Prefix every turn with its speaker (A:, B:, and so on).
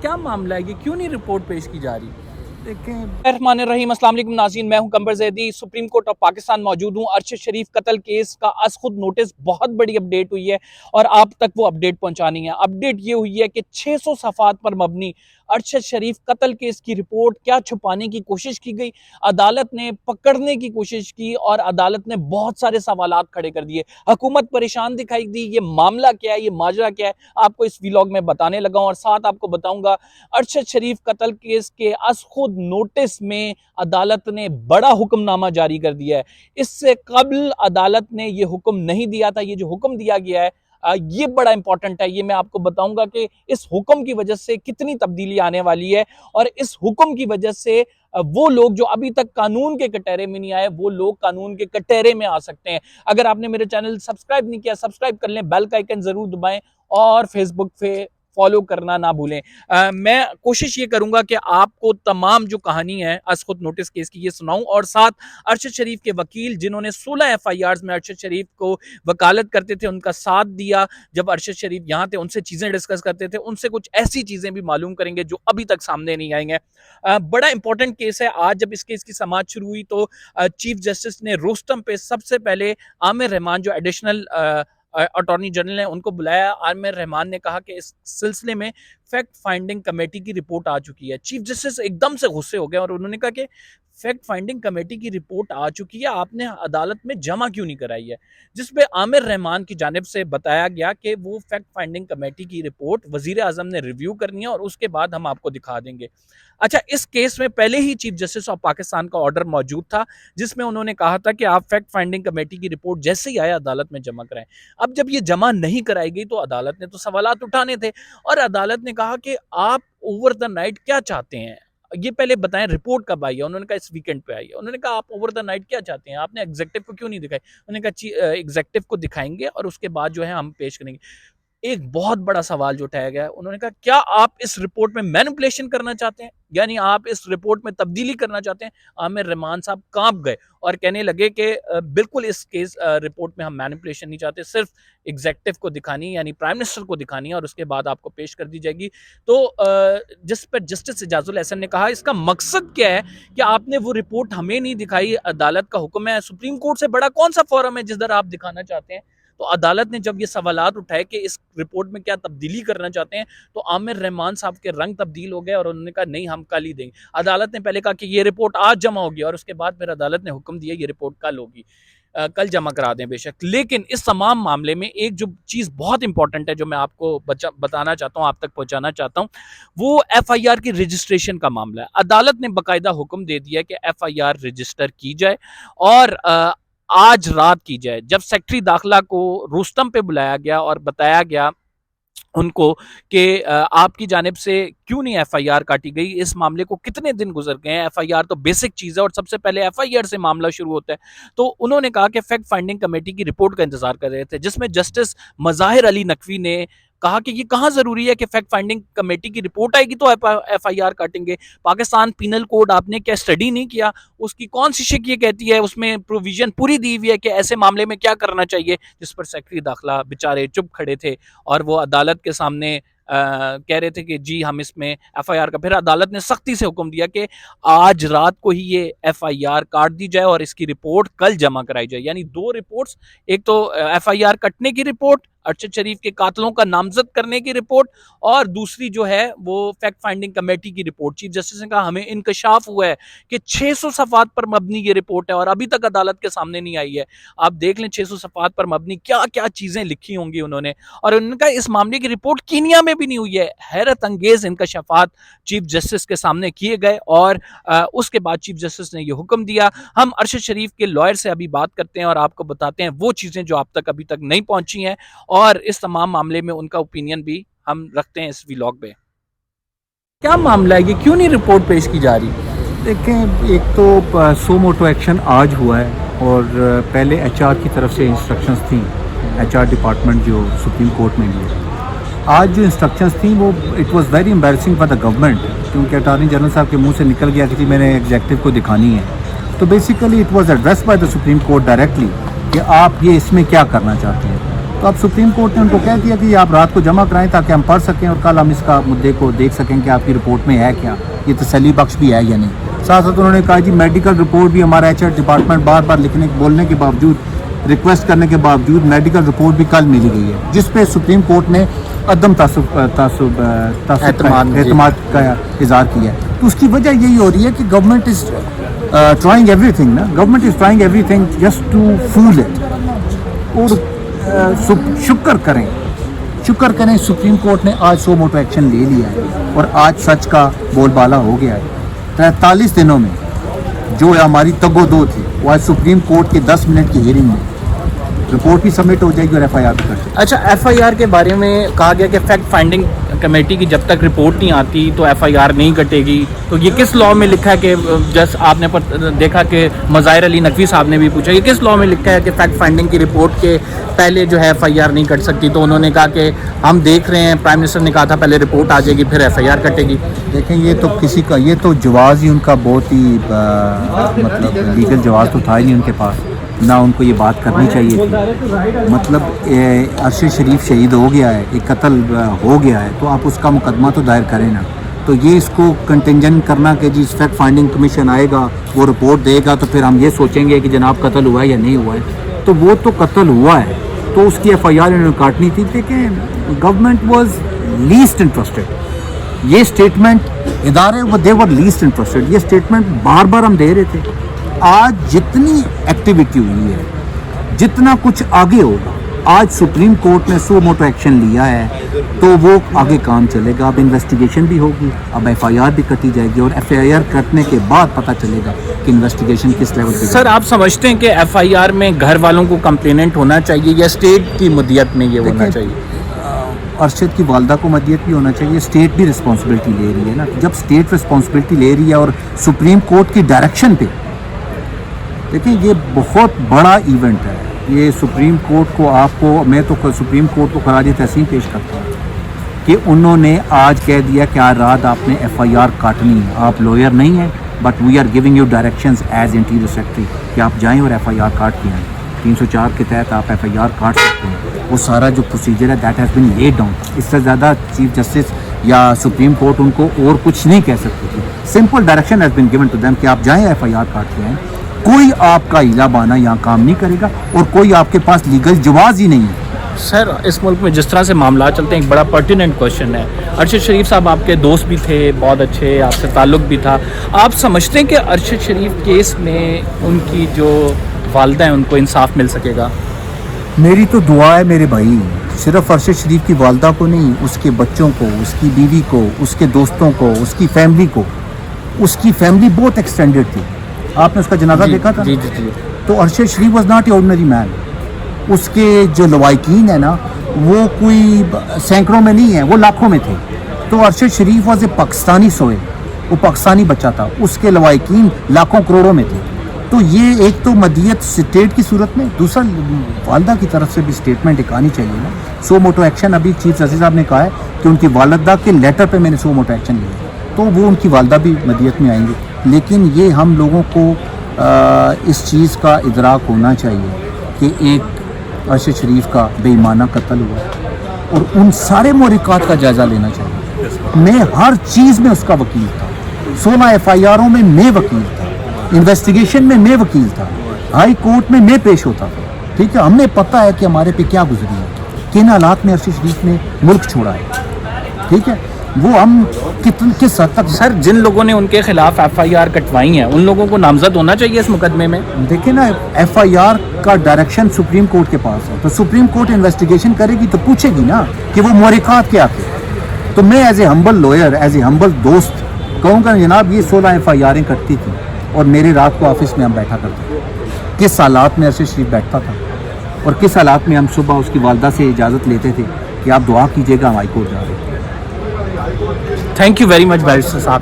A: क्या मामला है, ये क्यों नहीं रिपोर्ट पेश की जा रही?
B: देखें रहमानिर्रहीम। अस्सलाम वालेकुम नाज़रीन, मैं हूं कंबर Zaidi. Supreme court of Pakistan मौजूद हूं। अरशद शरीफ कत्ल केस का आज खुद नोटिस, बहुत बड़ी अपडेट हुई है और आप तक वो अपडेट पहुंचानी है। अपडेट ये हुई है कि 600 सफ़ात पर मबनी अरशद शरीफ कत्ल केस की रिपोर्ट क्या छुपाने की कोशिश की गई, अदालत ने पकड़ने की कोशिश की और अदालत ने बहुत सारे सवालात खड़े कर दिए। हुकूमत परेशान दिखाई दी। ये मामला क्या है, ये माजरा क्या है, आपको इस व्लॉग में बताने लगा हूं और साथ आपको बताऊंगा अरशद शरीफ कत्ल केस के आज खुद नोटिस में अदालत ने बड़ा हुक्मनामा जारी कर दिया है। इससे कबल अदालत ने ये हुक्म नहीं दिया था। ये जो हुक्म दिया गया है ये बड़ा इंपॉर्टेंट है। ये मैं आपको बताऊंगा कि इस हुक्म की वजह से कितनी तब्दीली आने वाली है और इस हुक्म की वजह से वो लोग जो अभी तक कानून के कटहरे में नहीं आए, वो लोग कानून के कटहरे में आ सकते हैं। अगर आपने मेरे चैनल सब्सक्राइब नहीं किया, सब्सक्राइब कर लें, बेल का आइकन जरूर दबाएं और फेसबुक पे फॉलो करना ना भूलें। मैं कोशिश ये करूंगा कि आपको तमाम जो कहानी है असखुद नोटिस केस की ये सुनाऊं और साथ अरशद शरीफ के वकील जिन्होंने 16 FIRs में अरशद शरीफ को वकालत करते थे, उनका साथ दिया जब अरशद शरीफ यहाँ थे, उनसे चीजें डिस्कस करते थे, उनसे कुछ ऐसी चीजें भी मालूम करेंगे जो अभी तक सामने नहीं आई हैं। बड़ा इंपॉर्टेंट केस है। आज जब इस केस की समाअत शुरू हुई तो चीफ जस्टिस ने रोस्टम पे सबसे पहले आमिर रहमान जो एडिशनल अटॉर्नी जनरल ने उनको बुलाया। आमिर रहमान ने कहा कि इस सिलसिले में फैक्ट फाइंडिंग कमेटी की रिपोर्ट आ चुकी है। चीफ जस्टिस एकदम से गुस्से हो गए और उन्होंने कहा कि फैक्ट फाइंडिंग कमेटी की रिपोर्ट आ चुकी है, आपने अदालत में जमा क्यों नहीं कराई है? जिस पे आमिर रहमान की जानिब से बताया गया कि वो फैक्ट फाइंडिंग कमेटी की रिपोर्ट वजीर आजम ने रिव्यू करनी है और उसके बाद हम आपको दिखा देंगे। अच्छा, इस केस में पहले ही चीफ जस्टिस ऑफ पाकिस्तान का ऑर्डर मौजूद था जिसमें उन्होंने कहा था कि आप फैक्ट फाइंडिंग कमेटी की रिपोर्ट जैसे ही आए अदालत में जमा कराएं। अब जब ये जमा नहीं कराई गई तो अदालत ने तो सवालात उठाने थे और अदालत ने कहा कि आप ओवर द नाइट क्या चाहते हैं, ये पहले बताएं, रिपोर्ट कब आई है? उन्होंने कहा इस वीकेंड पे आई है। उन्होंने कहा आप ओवर द नाइट क्या चाहते हैं, आपने एग्जेक्टिव को क्यों नहीं दिखाई? उन्होंने कहा एग्जेक्टिव को दिखाएंगे और उसके बाद जो है हम पेश करेंगे। एक बहुत बड़ा सवाल जो उठाया गया है, उन्होंने कहा क्या आप इस रिपोर्ट में मैनिपुलेशन करना चाहते हैं, यानी आप इस रिपोर्ट में तब्दीली करना चाहते हैं? आमिर रहमान साहब कांप गए और कहने लगे कि बिल्कुल इस केस रिपोर्ट में हम मैनिपुलेशन नहीं चाहते, सिर्फ एग्जेक्टिव को दिखानी यानी प्राइम मिनिस्टर को दिखानी है और उसके बाद आपको पेश कर दी जाएगी। तो जिस पर जस्टिस इजाजुल एहसन ने कहा इसका मकसद क्या है कि आपने वो रिपोर्ट हमें नहीं दिखाई, अदालत का हुक्म है, सुप्रीम कोर्ट से बड़ा कौन सा फोरम है जिधर आप दिखाना चाहते हैं? तो अदालत ने जब ये सवालात उठाए कि इस रिपोर्ट में क्या तब्दीली करना चाहते हैं तो आमिर रहमान साहब के रंग तब्दील हो गए और उन्होंने कहा नहीं, हम कल ही देंगे। अदालत ने पहले कहा कि ये रिपोर्ट आज जमा होगी और उसके बाद फिर अदालत ने हुक्म दिया ये रिपोर्ट कल होगी, कल जमा करा दें बेशक। लेकिन इस तमाम मामले में एक जो चीज़ बहुत इंपॉर्टेंट है जो मैं आपको बताना चाहता हूँ, आप तक पहुँचाना चाहता हूँ, वो FIR की रजिस्ट्रेशन का मामला है। अदालत ने बाकायदा हुक्म दे दिया कि FIR रजिस्टर की जाए और आज रात की जाए। जब सेक्रेटरी दाखिला को रोस्टम पे बुलाया गया और बताया गया उनको कि आपकी जानिब से क्यों नहीं FIR काटी गई, इस मामले को कितने दिन गुजर गए हैं, FIR तो बेसिक चीज़ है और सबसे पहले FIR से मामला शुरू होता है, तो उन्होंने कहा कि फैक्ट फाइंडिंग कमेटी की रिपोर्ट का इंतजार कर रहे थे जिसमें जस्टिस मज़ाहिर अली नकवी ने कहा कि ये कहाँ ज़रूरी है कि फैक्ट फाइंडिंग कमेटी की रिपोर्ट आएगी तो FIR काटेंगे। पाकिस्तान पीनल कोड आपने क्या स्टडी नहीं किया? उसकी कौन सी शिक ये कहती है, उसमें प्रोविजन पूरी दी हुई है कि ऐसे मामले में क्या करना चाहिए, जिस पर सेक्रेटरी दाखिला बेचारे चुप खड़े थे और वो अदालत के सामने कह रहे थे कि जी हम इसमें FIR का। फिर अदालत ने सख्ती से हुक्म दिया कि आज रात को ही ये FIR काट दी जाए और इसकी रिपोर्ट कल जमा कराई जाए। यानी दो रिपोर्ट्स, एक तो FIR कटने की रिपोर्ट, अरशद शरीफ के कातलों का नामजद करने की रिपोर्ट, और दूसरी जो है वो फैक्ट फाइंडिंग कमेटी की रिपोर्ट। चीफ जस्टिस ने कहा हमें इंकशाफ हुआ है कि 600 सफ़ात पर मबनी ये रिपोर्ट है और अभी तक अदालत के सामने नहीं आई है। आप देख लें 600 सफ़ात पर मबनी क्या क्या चीज़ें लिखी होंगी उन्होंने, और उनका इस मामले की रिपोर्ट कीनिया में भी नहीं हुई है। हैरत अंगेज इंकशाफात चीफ जस्टिस के सामने किए गए और उसके बाद चीफ जस्टिस ने यह हुक्म दिया। हम अरशद शरीफ के लॉयर से अभी बात करते हैं और आपको बताते हैं वो चीज़ें जो आप तक अभी तक नहीं पहुंची हैं और इस तमाम मामले में उनका ओपिनियन भी हम रखते हैं इस व्लॉग पे।
A: क्या मामला है, ये क्यों नहीं रिपोर्ट पेश की जा रही?
C: देखें, एक तो सो मोटो एक्शन आज हुआ है और पहले HR की तरफ से इंस्ट्रक्शंस थी, HR डिपार्टमेंट जो सुप्रीम कोर्ट में लिए। आज जो इंस्ट्रक्शंस थी वो it was very embarrassing for the government, क्योंकि अटॉर्नी जनरल साहब के मुंह से निकल गया कि मैंने एग्जेक्टिव को दिखानी है। तो basically it was addressed by the supreme court directly कि आप ये इसमें क्या करना चाहते हैं। तो अब सुप्रीम कोर्ट ने उनको कह दिया कि आप रात को जमा कराएं ताकि हम पढ़ सकें और कल हम इसका मुद्दे को देख सकें कि आपकी रिपोर्ट में है क्या, ये तसल्ली बख्श भी है या नहीं। साथ साथ उन्होंने कहा जी मेडिकल रिपोर्ट भी हमारा एचआर डिपार्टमेंट बार बार बोलने के बावजूद, रिक्वेस्ट करने के बावजूद मेडिकल रिपोर्ट भी कल मिली गई है, जिस पे सुप्रीम कोर्ट ने अदम एतमाद का इज़हार किया है। तो उसकी वजह यही हो रही है कि गवर्नमेंट इज़ ट्राइंग एवरीथिंग ना, government is trying everything just to fool it. और शुक्र करें सुप्रीम कोर्ट ने आज सो मोटो एक्शन ले लिया है और आज सच का बोलबाला हो गया है। 43 दिनों में जो हमारी तगोदो थी वो आज सुप्रीम कोर्ट के 10 मिनट की हियरिंग में रिपोर्ट भी सबमिट हो जाएगी और एफआईआर भी कर सकते।
B: अच्छा, एफआईआर के बारे में कहा गया कि फैक्ट फाइंडिंग कमेटी की जब तक रिपोर्ट नहीं आती तो एफआईआर नहीं कटेगी, तो ये किस लॉ में लिखा है कि जस्ट आपने देखा कि मज़ाहिर अली नकवी साहब ने भी पूछा, ये किस लॉ में लिखा है कि फैक्ट फाइंडिंग की रिपोर्ट के पहले जो है एफआईआर नहीं कट सकती? तो उन्होंने कहा कि हम देख रहे हैं, प्राइम मिनिस्टर ने कहा था पहले रिपोर्ट आ जाएगी फिर एफआईआर कटेगी।
C: देखें ये तो किसी का, ये तो जवाज़ ही उनका बहुत ही मतलब लीगल जवाज़ तो था ही नहीं उनके पास, ना उनको ये बात करनी चाहिए थी। मतलब अरशद शरीफ शहीद हो गया है, एक कत्ल हो गया है, तो आप उसका मुकदमा तो दायर करें ना। तो ये इसको कंटिंजेंट करना कि जी फैक्ट फाइंडिंग कमीशन आएगा, वो रिपोर्ट देगा, तो फिर हम ये सोचेंगे कि जनाब कत्ल हुआ है या नहीं हुआ है, तो वो तो कत्ल हुआ है तो उसकी एफआईआर इन्होंने काटनी थी। लेकिन गवर्नमेंट वाज लीस्ट इंटरेस्टेड। ये स्टेटमेंट इदारे वो दे वर लीस्ट इंटरेस्टेड, ये स्टेटमेंट बार बार हम दे रहे थे। आज जितनी एक्टिविटी हुई है, जितना कुछ आगे होगा, आज सुप्रीम कोर्ट ने सो मोटो एक्शन लिया है तो वो आगे काम चलेगा। अब इन्वेस्टिगेशन भी होगी, अब एफआईआर भी कटी जाएगी और एफआईआर कटने के बाद पता चलेगा कि इन्वेस्टिगेशन किस लेवल पे।
B: सर, आप समझते हैं कि एफआईआर में घर वालों को कंप्लेनेंट होना चाहिए या स्टेट की मदियत में ये होना चाहिए?
C: अरशद की वालदा को मदियत भी होना चाहिए, स्टेट भी रिस्पॉन्सिबिलिटी ले रही है ना। जब स्टेट रिस्पॉन्सिबिलिटी ले रही है और सुप्रीम कोर्ट की डायरेक्शन पे, देखिए ये बहुत बड़ा इवेंट है। ये सुप्रीम कोर्ट को आपको, मैं तो सुप्रीम कोर्ट को खराज तहसीन पेश करता हूँ कि उन्होंने आज कह दिया कि आज रात आपने एफआईआर काटनी है। आप लॉयर नहीं हैं but we are giving you directions as interior secretary कि आप जाएं और एफआईआर काट के आएँ। 304 के तहत आप एफआईआर काट सकते हैं। वो सारा जो प्रोसीजर है that has been laid down. इससे ज़्यादा चीफ जस्टिस या सुप्रीम कोर्ट उनको और कुछ नहीं कह सकती थी। Simple direction has been given to them कि आप जाएँ एफआईआर काट के आएँ। कोई आपका हिला बाना यहाँ काम नहीं करेगा और कोई आपके पास लीगल जवाज़ ही नहीं है।
B: सर, इस मुल्क में जिस तरह से मामला चलते हैं, एक बड़ा पर्टिनेंट क्वेश्चन है। अरशद शरीफ साहब आपके दोस्त भी थे, बहुत अच्छे, आपसे ताल्लुक़ भी था। आप समझते हैं कि अरशद शरीफ केस में उनकी जो वालदा है उनको इंसाफ मिल सकेगा?
C: मेरी तो दुआ है मेरे भाई, सिर्फ अरशद शरीफ की वालदा को नहीं, उसके बच्चों को, उसकी बीवी को, उसके दोस्तों को, उसकी फैमिली को। उसकी फैमिली बहुत एक्सटेंडेड थी। आपने उसका जनाजा देखा था?
B: जी जी जी।
C: तो Arshad Sharif was not a ordinary man. उसके जो लवाकिन है ना, वो कोई सैकड़ों में नहीं है, वो लाखों में थे। तो अरशद शरीफ वॉज ए पाकिस्तानी सोए, वो पाकिस्तानी बच्चा था, उसके लवाकिन लाखों करोड़ों में थे। तो ये एक तो मदियत स्टेट की सूरत में, दूसरा वालदा की तरफ से भी स्टेटमेंट एक आनी चाहिए ना। सो मोटो एक्शन अभी चीफ जस्टिस साहब ने कहा है कि उनकी वालदा के लेटर पे मैंने सो मोटो एक्शन लिया, तो वो उनकी वालदा भी मदियत में आएंगे। लेकिन ये हम लोगों को इस चीज़ का इदराक होना चाहिए कि एक अरशद शरीफ का बेईमाना कत्ल हुआ और उन सारे मोहरिकात का जायज़ा लेना चाहिए। मैं हर चीज़ में उसका वकील था। 16 एफआईआरों में मैं वकील था, इन्वेस्टिगेशन में मैं वकील था, हाई कोर्ट में मैं पेश होता था। ठीक है, हमें पता है कि हमारे पे क्या गुजरी है, किन हालात में अरशद शरीफ ने मुल्क छोड़ा है। ठीक है, वो हम किस हद तक।
B: सर, जिन लोगों ने उनके खिलाफ एफआईआर कटवाई हैं उन लोगों को नामजद होना चाहिए इस मुकदमे में?
C: देखिए ना, एफआईआर का डायरेक्शन सुप्रीम कोर्ट के पास है, तो सुप्रीम कोर्ट इन्वेस्टिगेशन करेगी तो पूछेगी ना कि वो मोहरिकात क्या थे। तो मैं as a humble lawyer, as a humble दोस्त कहूँगा जनाब ये 16 एफआईआरें कटती थी और मेरे रात को ऑफिस में हम बैठा करते थे। किस हालात में अरशद शरीफ बैठता था और किस हालात में हम सुबह उसकी वालदा से इजाज़त लेते थे कि आप दुआ कीजिएगा हम हाई कोर्ट जा रहे हैं।
B: Thank you very much barrister साहब।